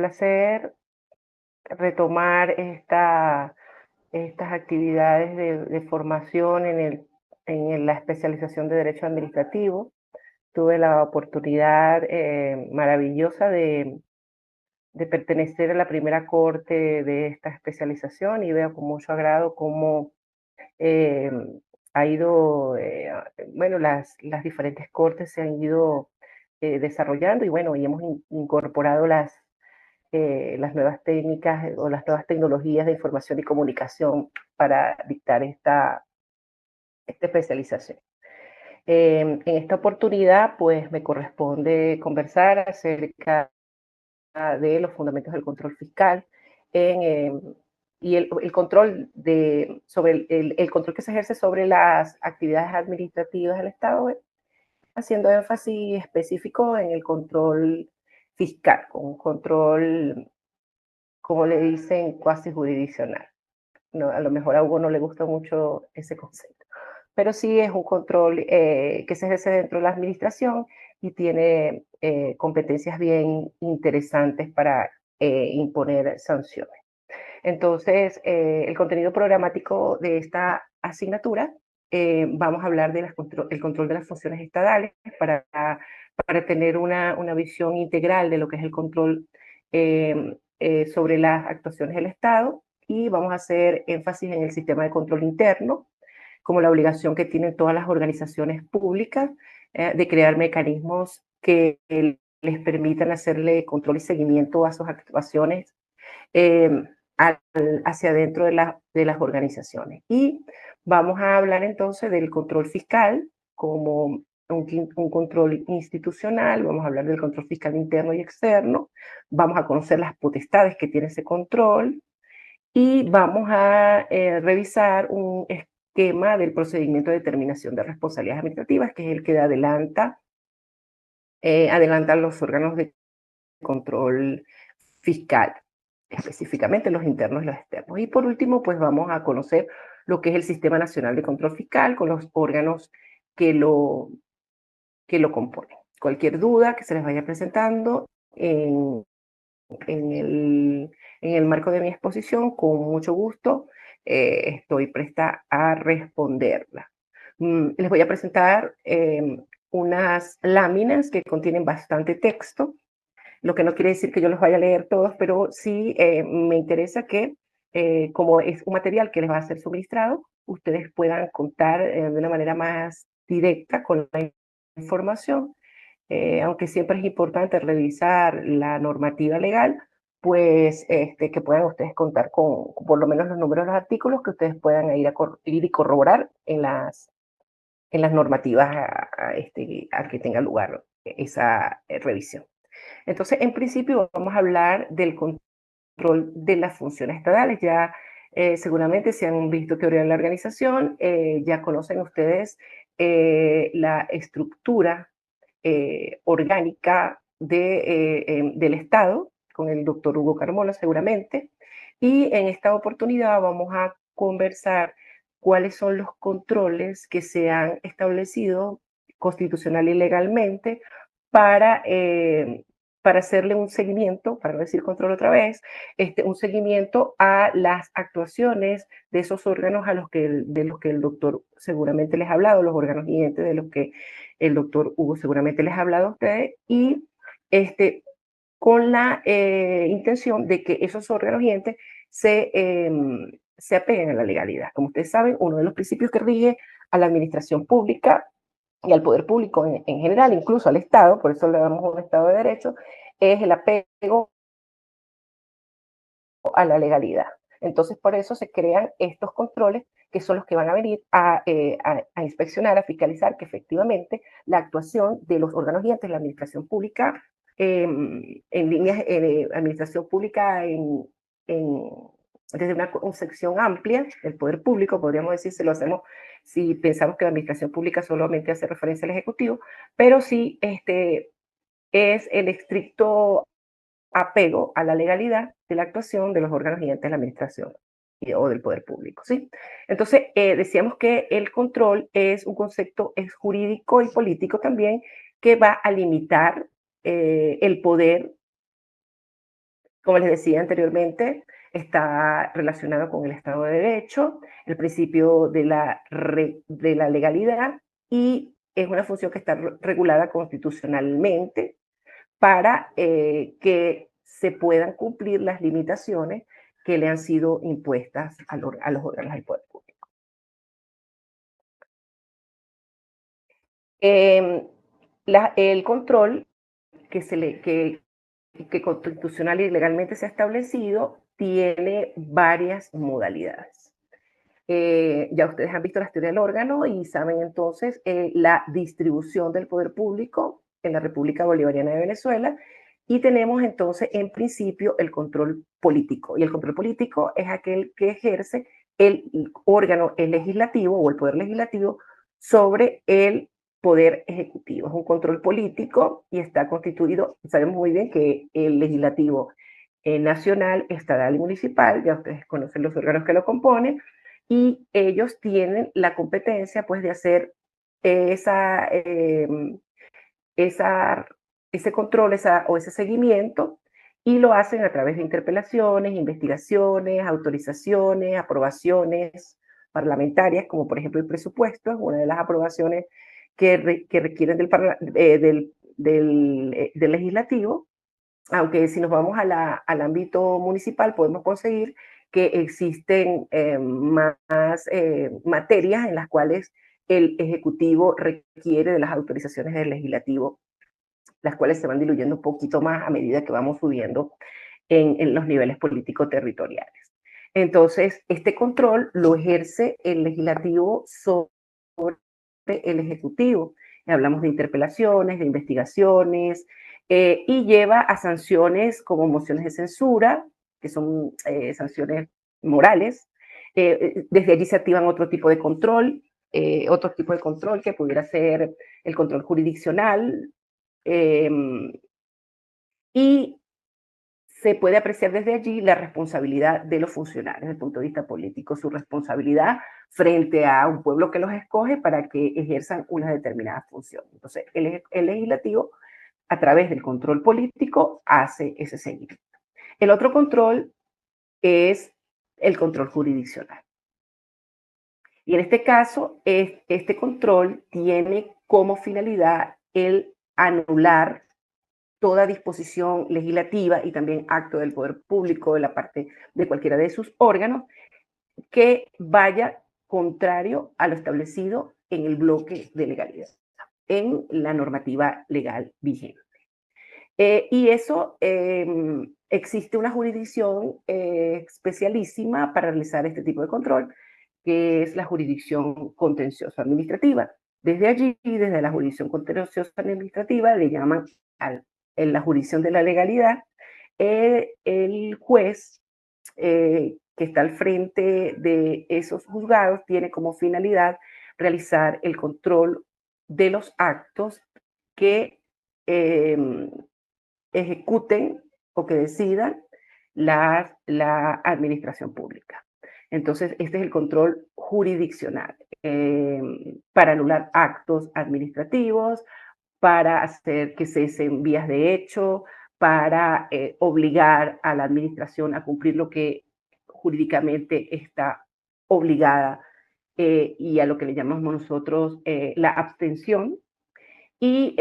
placer retomar estas actividades de formación en la especialización de Derecho Administrativo. Tuve la oportunidad maravillosa de pertenecer a la primera corte de esta especialización y veo con mucho agrado cómo eh, ha ido, bueno, las diferentes cortes se han ido desarrollando y bueno, y hemos incorporado las nuevas técnicas o las nuevas tecnologías de información y comunicación para dictar esta especialización. En esta oportunidad, pues me corresponde conversar acerca de los fundamentos del control fiscal y el control sobre el control que se ejerce sobre las actividades administrativas del Estado, haciendo énfasis específico en el control fiscal, con un control, como le dicen, cuasi jurisdiccional. No, a lo mejor a Hugo no le gusta mucho ese concepto, pero sí es un control que se ejerce dentro de la administración y tiene competencias bien interesantes para imponer sanciones. Entonces, el contenido programático de esta asignatura, vamos a hablar del control de las funciones estatales para tener una visión integral de lo que es el control sobre las actuaciones del Estado, y vamos a hacer énfasis en el sistema de control interno, como la obligación que tienen todas las organizaciones públicas de crear mecanismos que les permitan hacerle control y seguimiento a sus actuaciones eh, hacia adentro de las organizaciones. Y vamos a hablar entonces del control fiscal como un control institucional, vamos a hablar del control fiscal interno y externo, vamos a conocer las potestades que tiene ese control y vamos a revisar un esquema del procedimiento de determinación de responsabilidades administrativas, que es el que adelantan los órganos de control fiscal, específicamente los internos y los externos. Y por último, pues vamos a conocer lo que es el Sistema Nacional de Control Fiscal con los órganos que lo componen. Cualquier duda que se les vaya presentando en el marco de mi exposición, con mucho gusto estoy presta a responderla. Les voy a presentar unas láminas que contienen bastante texto, lo que no quiere decir que yo los vaya a leer todos, pero sí me interesa que, como es un material que les va a ser suministrado, ustedes puedan contar de una manera más directa con la información, aunque siempre es importante revisar la normativa legal, pues que puedan ustedes contar con por lo menos los números de los artículos que ustedes puedan ir y corroborar en las normativas a que tenga lugar esa revisión. Entonces, en principio, vamos a hablar del control de las funciones estatales. Ya seguramente si han visto teoría de la organización, ya conocen ustedes la estructura orgánica del Estado, con el doctor Hugo Carmona seguramente, y en esta oportunidad vamos a conversar cuáles son los controles que se han establecido constitucional y legalmente para, eh, para hacerle un seguimiento, para no decir control otra vez, un seguimiento a las actuaciones de esos órganos de los que el doctor seguramente les ha hablado, los órganos guiantes de los que el doctor Hugo seguramente les ha hablado a ustedes, y con la intención de que esos órganos guiantes se apeguen a la legalidad. Como ustedes saben, uno de los principios que rige a la administración pública y al poder público en general, incluso al Estado, por eso le damos un Estado de Derecho, es el apego a la legalidad. Entonces, por eso se crean estos controles que son los que van a venir a inspeccionar, a fiscalizar que efectivamente la actuación de los órganos guiantes de la administración pública, en líneas, administración pública desde una concepción amplia del poder público, podríamos decir, se lo hacemos si pensamos que la administración pública solamente hace referencia al Ejecutivo, pero sí es el estricto apego a la legalidad de la actuación de los órganos guiantes de la administración o del poder público, ¿sí? Entonces, decíamos que el control es un concepto es jurídico y político también que va a limitar el poder como les decía anteriormente, está relacionado con el Estado de Derecho, el principio de la legalidad, y es una función que está regulada constitucionalmente para que se puedan cumplir las limitaciones que le han sido impuestas a los órganos del poder público. El control que constitucional y legalmente se ha establecido tiene varias modalidades. Ya ustedes han visto la teoría del órgano y saben entonces la distribución del poder público en la República Bolivariana de Venezuela, y tenemos entonces en principio el control político, y el control político es aquel que ejerce el órgano el legislativo o el poder legislativo sobre el poder ejecutivo. Es un control político y está constituido, sabemos muy bien que el legislativo nacional, estatal y municipal, ya ustedes conocen los órganos que lo componen, y ellos tienen la competencia pues de hacer esa, esa, ese control o ese seguimiento, y lo hacen a través de interpelaciones, investigaciones, autorizaciones, aprobaciones parlamentarias, como por ejemplo el presupuesto, es una de las aprobaciones que requieren del legislativo, aunque si nos vamos al ámbito municipal podemos conseguir que existen más materias en las cuales el Ejecutivo requiere de las autorizaciones del Legislativo, las cuales se van diluyendo un poquito más a medida que vamos subiendo en los niveles político-territoriales. Entonces, este control lo ejerce el Legislativo sobre el Ejecutivo. Hablamos de interpelaciones, de investigaciones, y lleva a sanciones como mociones de censura, que son sanciones morales. Desde allí se activan otro tipo de control que pudiera ser el control jurisdiccional, y se puede apreciar desde allí la responsabilidad de los funcionarios desde el punto de vista político, su responsabilidad frente a un pueblo que los escoge para que ejerzan una determinada función. Entonces, el legislativo, a través del control político, hace ese seguimiento. El otro control es el control jurisdiccional. Y en este caso, este control tiene como finalidad el anular toda disposición legislativa y también acto del poder público de la parte de cualquiera de sus órganos que vaya contrario a lo establecido en el bloque de legalidad, en la normativa legal vigente. Y eso, existe una jurisdicción especialísima para realizar este tipo de control, que es la jurisdicción contenciosa administrativa. Desde allí, desde la jurisdicción contenciosa administrativa, le llaman en la jurisdicción de la legalidad, el juez que está al frente de esos juzgados tiene como finalidad realizar el control de los actos que ejecuten o que decidan la administración pública. Entonces, este es el control jurisdiccional para anular actos administrativos, para hacer que cesen vías de hecho, para obligar a la administración a cumplir lo que jurídicamente está obligada, y a lo que le llamamos nosotros la abstención. Y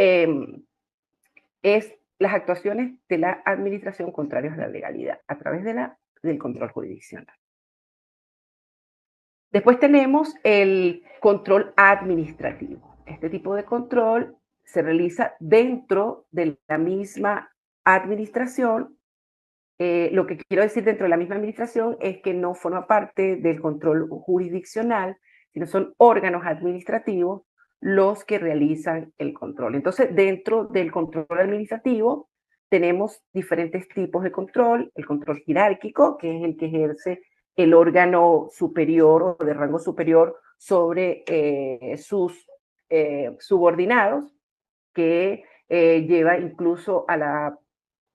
es las actuaciones de la administración contrarias a la legalidad a través del control jurisdiccional. Después tenemos el control administrativo. Este tipo de control se realiza dentro de la misma administración. Lo que quiero decir dentro de la misma administración es que no forma parte del control jurisdiccional, sino son órganos administrativos los que realizan el control. Entonces, dentro del control administrativo tenemos diferentes tipos de control: el control jerárquico, que es el que ejerce el órgano superior o de rango superior sobre sus subordinados, que lleva incluso a la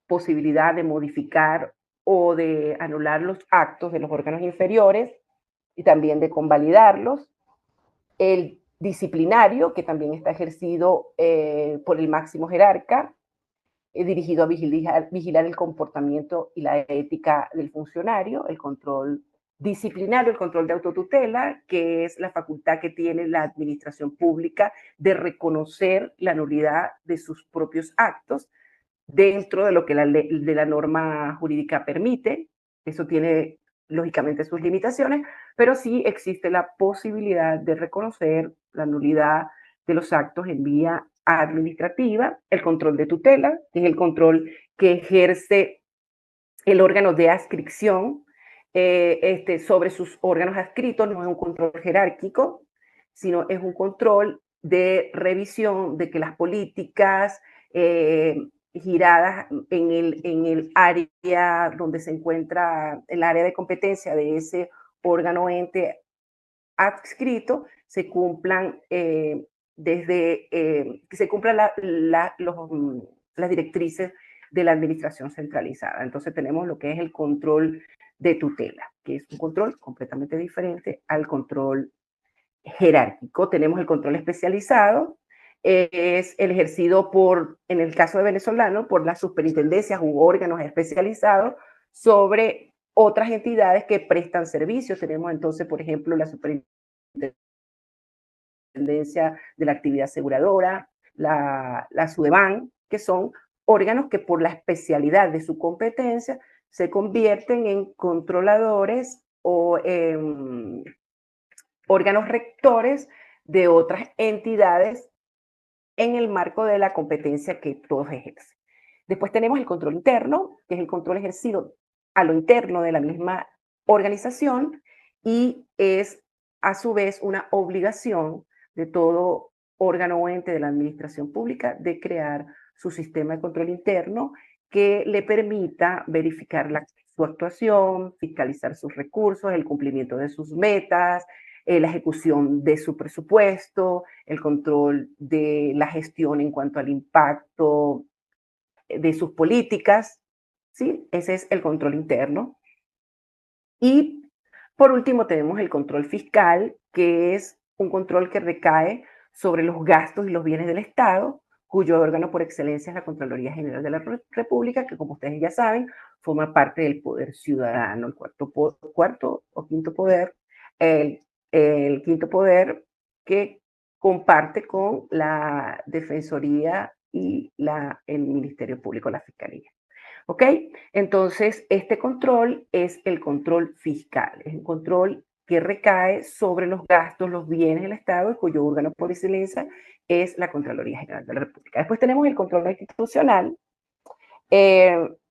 posibilidad de modificar o de anular los actos de los órganos inferiores y también de convalidarlos. El disciplinario, que también está ejercido por el máximo jerarca, dirigido a vigilar el comportamiento y la ética del funcionario, el control disciplinario, el control de autotutela, que es la facultad que tiene la administración pública de reconocer la nulidad de sus propios actos dentro de lo que de la norma jurídica permite. Eso tiene lógicamente sus limitaciones, pero sí existe la posibilidad de reconocer la nulidad de los actos en vía administrativa, el control de tutela, que es el control que ejerce el órgano de adscripción sobre sus órganos adscritos, no es un control jerárquico, sino es un control de revisión de que las políticas giradas en el área donde se encuentra el área de competencia de ese órgano ente adscrito se cumplan que se cumplan las directrices de la administración centralizada. Entonces tenemos lo que es el control de tutela, que es un control completamente diferente al control jerárquico. Tenemos el control especializado, es el ejercido en el caso de venezolano, por las superintendencias u órganos especializados sobre otras entidades que prestan servicios. Tenemos entonces, por ejemplo, la superintendencia de la actividad aseguradora, la SUDEBAN, que son órganos que por la especialidad de su competencia se convierten en controladores o órganos rectores de otras entidades en el marco de la competencia que todos ejercen. Después tenemos el control interno, que es el control ejercido a lo interno de la misma organización y es a su vez una obligación de todo órgano o ente de la administración pública de crear su sistema de control interno que le permita verificar su actuación, fiscalizar sus recursos, el cumplimiento de sus metas, la ejecución de su presupuesto, el control de la gestión en cuanto al impacto de sus políticas, ¿sí? Ese es el control interno. Y por último tenemos el control fiscal, que es un control que recae sobre los gastos y los bienes del Estado, cuyo órgano por excelencia es la Contraloría General de la República, que como ustedes ya saben, forma parte del poder ciudadano, el cuarto o quinto poder, el quinto poder que comparte con la Defensoría y el Ministerio Público, la Fiscalía. ¿Ok? Entonces, este control es el control fiscal, es un control que recae sobre los gastos, los bienes del Estado, y cuyo órgano por excelencia es la Contraloría General de la República. Después tenemos el control institucional,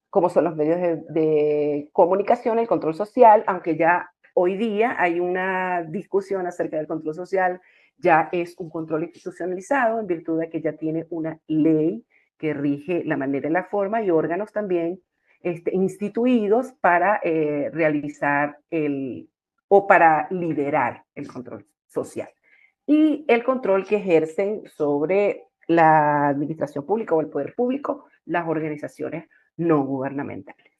como son los medios de comunicación, el control social, aunque ya hoy día hay una discusión acerca del control social, ya es un control institucionalizado en virtud de que ya tiene una ley que rige la manera y la forma y órganos también instituidos para realizar o para liderar el control social. Y el control que ejercen sobre la administración pública o el poder público las organizaciones no gubernamentales.